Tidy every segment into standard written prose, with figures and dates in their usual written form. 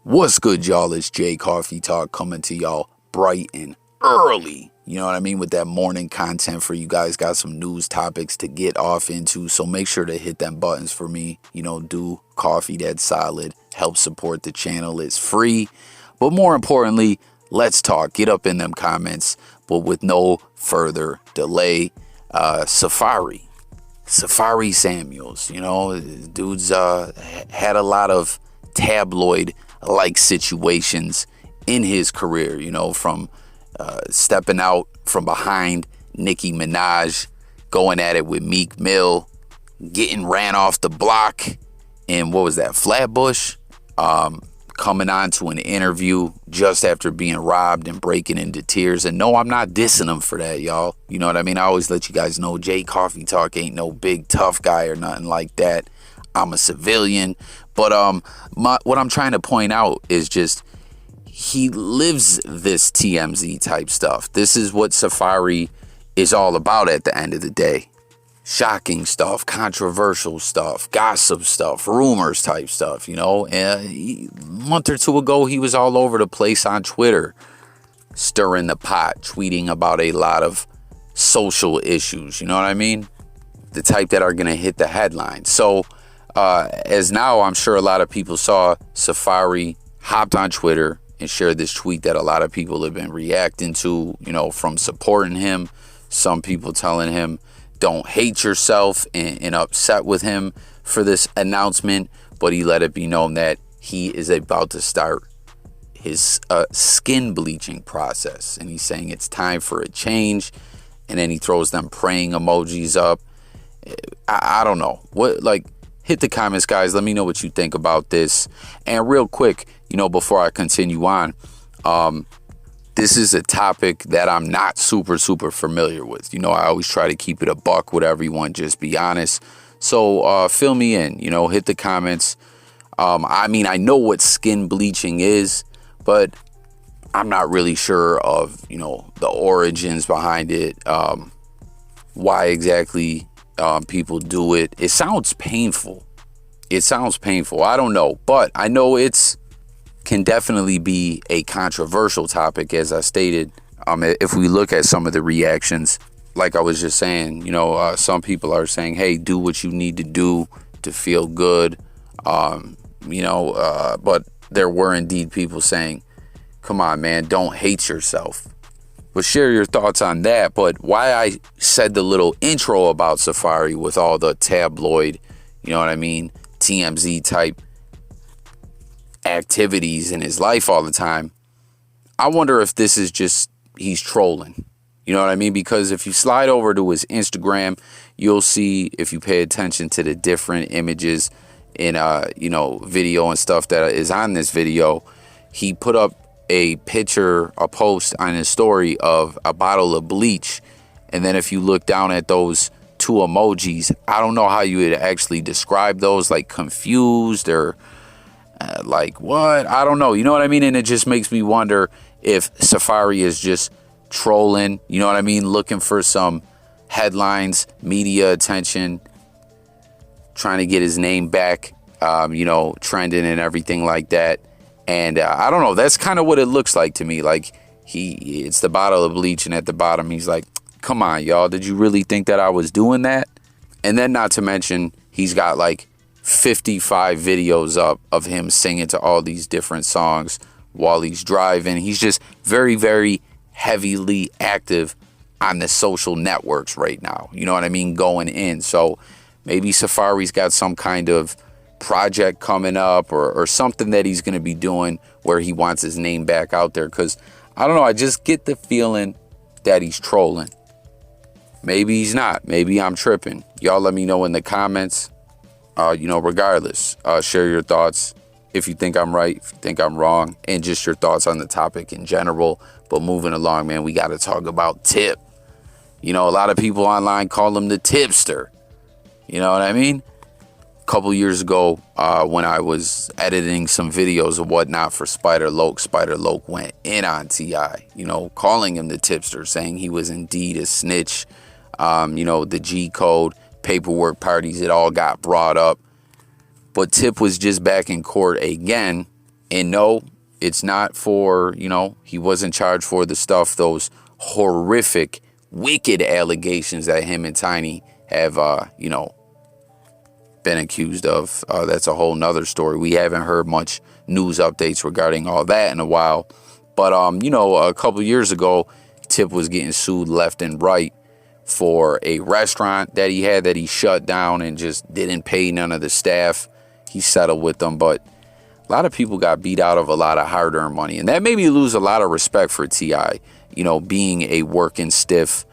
What's good, y'all? It's Jay Coffee Talk coming to y'all bright and early. You know what I mean? With that morning content for you guys. Got some news topics to get off into. So make sure to hit them buttons for me. You know, do coffee that's solid. Help support the channel. It's free. But more importantly, let's talk. Get up in them comments. But with no further delay, Safaree Samuels. You know, dude's had a lot of tabloid-like situations in his career, you know, from stepping out from behind Nicki Minaj, going at it with Meek Mill, getting ran off the block in, what was that, Flatbush, coming on to an interview just after being robbed and breaking into tears. And no, I'm not dissing him for that, y'all. You know what I mean? I always let you guys know Jay Coffee Talk ain't no big tough guy or nothing like that. I'm a civilian. But what I'm trying to point out is just he lives this TMZ type stuff. This is what Safaree is all about at the end of the day. Shocking stuff, controversial stuff, gossip stuff, rumors type stuff, you know. And a month or two ago, he was all over the place on Twitter, stirring the pot, tweeting about a lot of social issues, you know what I mean? The type that are going to hit the headlines. So, as now I'm sure a lot of people saw, Safaree hopped on Twitter and shared this tweet that a lot of people have been reacting to, you know, from supporting him. Some people telling him, don't hate yourself, and upset with him for this announcement. But he let it be known that he is about to start his skin bleaching process. And he's saying it's time for a change. And then he throws them praying emojis up. I don't know. Hit the comments, guys. Let me know what you think about this. And real quick, you know, before I continue on, this is a topic that I'm not super familiar with. You know, I always try to keep it a buck with everyone, just be honest. So fill me in, you know, hit the comments. I mean, I know what skin bleaching is, but I'm not really sure of, you know, the origins behind it, why exactly people do it. It sounds painful. I don't know, but I know can definitely be a controversial topic, as I stated. If we look at some of the reactions, like I was just saying, you know, some people are saying, hey, do what you need to do to feel good, you know, but there were indeed people saying, come on, man, don't hate yourself. But share your thoughts on that. But why I said the little intro about Safaree with all the tabloid, you know what I mean, TMZ type activities in his life all the time, I wonder if this is just he's trolling. You know what I mean? Because if you slide over to his Instagram, you'll see, if you pay attention to the different images in you know, video and stuff that is on this video, he put up a picture, a post on his story of a bottle of bleach. And then if you look down at those two emojis, I don't know how you would actually describe those, like confused or like what? I don't know. You know what I mean? And it just makes me wonder if Safaree is just trolling, you know what I mean? Looking for some headlines, media attention, trying to get his name back, you know, trending and everything like that. And I don't know. That's kind of what it looks like to me. Like it's the bottle of bleach, and at the bottom he's like, come on, y'all. Did you really think that I was doing that? And then not to mention, he's got like 55 videos up of him singing to all these different songs while he's driving. He's just very heavily active on the social networks right now. You know what I mean? Going in. So maybe Safaree's got some kind of project coming up or something that he's going to be doing where he wants his name back out there. Because I don't know. I just get the feeling that he's trolling. Maybe he's not. Maybe I'm tripping. Y'all let me know in the comments. You know, regardless, share your thoughts if you think I'm right, if you think I'm wrong, and just your thoughts on the topic in general. But moving along, man, we got to talk about Tip. You know, a lot of people online call him the tipster. You know what I mean? A couple years ago, when I was editing some videos and whatnot for Spider Loc went in on T.I., you know, calling him the tipster, saying he was indeed a snitch. You know, the G code, paperwork parties, it all got brought up. But Tip was just back in court again And no, it's not for, he wasn't charged for the stuff, those horrific, wicked allegations that him and Tiny have, been accused of. That's a whole nother story. We haven't heard much news updates regarding all that in a while. But, a couple years ago, Tip was getting sued left and right for a restaurant that he had that he shut down and just didn't pay none of the staff. He settled with them, but a lot of people got beat out of a lot of hard-earned money. And that made me lose a lot of respect for T.I., being a working stiff,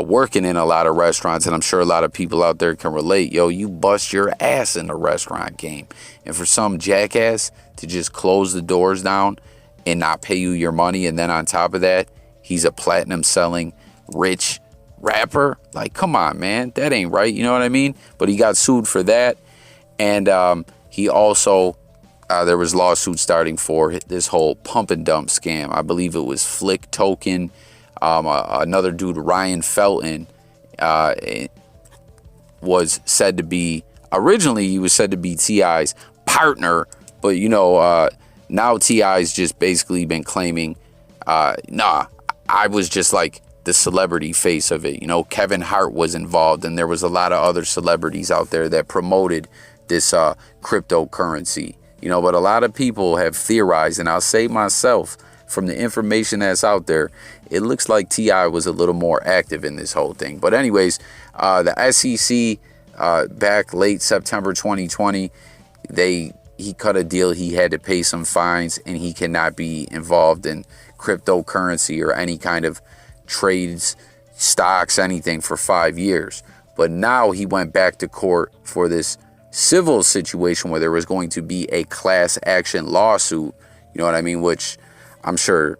working in a lot of restaurants. And I'm sure a lot of people out there can relate. Yo, you bust your ass in the restaurant game. And for some jackass to just close the doors down and not pay you your money, and then on top of that, he's a platinum-selling, rich rapper. Like, come on, man. That ain't right. You know what I mean? But he got sued for that. And he also, there was lawsuits starting for this whole pump and dump scam. I believe it was Flick Token. Another dude, Ryan Felton, was said to be, originally he was said to be T.I.'s partner. But, now T.I.'s just basically been claiming, I was just like the celebrity face of it. Kevin Hart was involved, and there was a lot of other celebrities out there that promoted this cryptocurrency. But a lot of people have theorized, and I'll say myself, from the information that's out there, it looks like T.I. was a little more active in this whole thing. But anyways, the SEC, back late September 2020, he cut a deal. He had to pay some fines, and he cannot be involved in cryptocurrency or any kind of trades, stocks, anything for 5 years. But now he went back to court for this civil situation where there was going to be a class action lawsuit. You know what I mean? Which I'm sure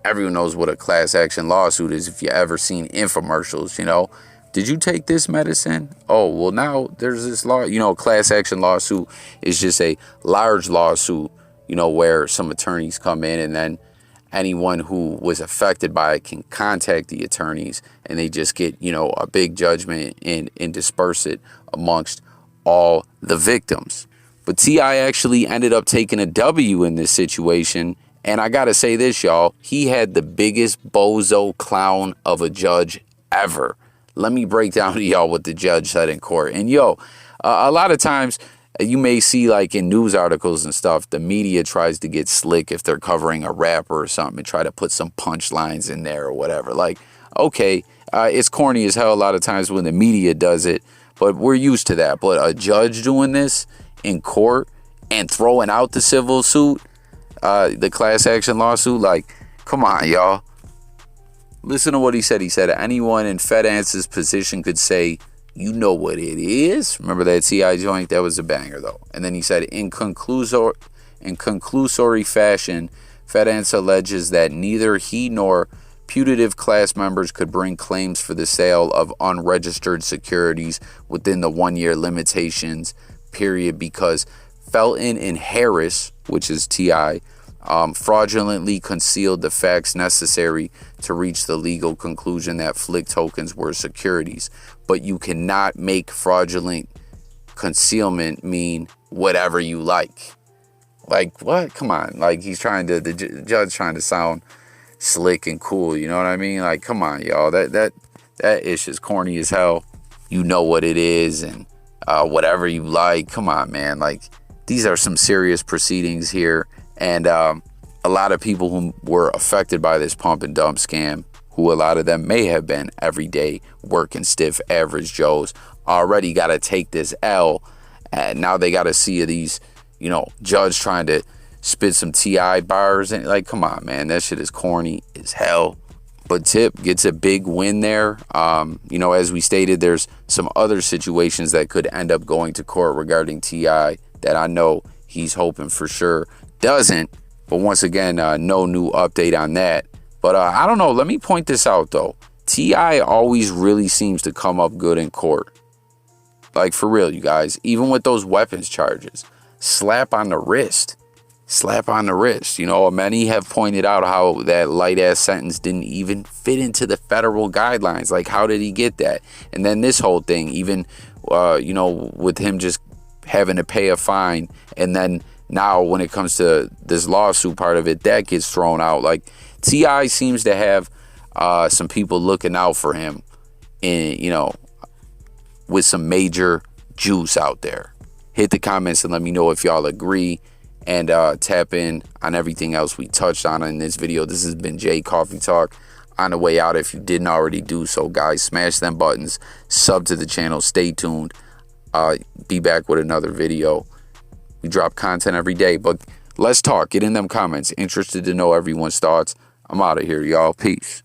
everyone knows what a class action lawsuit is if you ever seen infomercials. Did you take this medicine? Oh, well, now there's this law. Class action lawsuit is just a large lawsuit, where some attorneys come in, and then anyone who was affected by it can contact the attorneys, and they just get, a big judgment and disperse it amongst all the victims. But T.I. actually ended up taking a W in this situation. And I got to say this, y'all, he had the biggest bozo clown of a judge ever. Let me break down to y'all what the judge said in court. And a lot of times you may see, like in news articles and stuff, the media tries to get slick if they're covering a rapper or something and try to put some punchlines in there or whatever. Like, okay, it's corny as hell a lot of times when the media does it, but we're used to that. But a judge doing this in court and throwing out the civil suit, the class action lawsuit, like, come on, y'all. Listen to what he said. He said, anyone in FedEx's position could say, you know what it is. Remember that T.I. joint? That was a banger, though. And then he said, in conclusory fashion, FedEx alleges that neither he nor putative class members could bring claims for the sale of unregistered securities within the 1-year limitations period because Felton and Harris, which is T.I., fraudulently concealed the facts necessary to reach the legal conclusion that Flick tokens were securities. But you cannot make fraudulent concealment mean whatever you like. Like, what? Come on. Like, the judge trying to sound slick and cool. You know what I mean? Like, come on, y'all. That ish is corny as hell. You know what it is, and whatever you like. Come on, man. Like, these are some serious proceedings here. And a lot of people who were affected by this pump and dump scam, who a lot of them may have been everyday working stiff average Joes, already got to take this L. And now they got to see these, judge trying to spit some T.I. bars. And like, come on, man, that shit is corny as hell. But Tip gets a big win there. As we stated, there's some other situations that could end up going to court regarding T.I. that I know he's hoping for sure doesn't. But once again, no new update on that. But I don't know. Let me point this out, though. T.I. always really seems to come up good in court. Like, for real, you guys. Even with those weapons charges. Slap on the wrist. Slap on the wrist. Many have pointed out how that light-ass sentence didn't even fit into the federal guidelines. Like, how did he get that? And then this whole thing, even, with him just having to pay a fine and then now when it comes to this lawsuit part of it, that gets thrown out. Like, T.I. seems to have some people looking out for him, and with some major juice out there. Hit the comments and let me know if y'all agree, and tap in on everything else we touched on in this video. This has been Jay Coffee Talk. On the way out, if you didn't already do so, guys, smash them buttons, sub to the channel, stay tuned. Be back with another video. We drop content every day, but let's talk. Get in them comments. Interested to know everyone's thoughts. I'm out of here, y'all. Peace.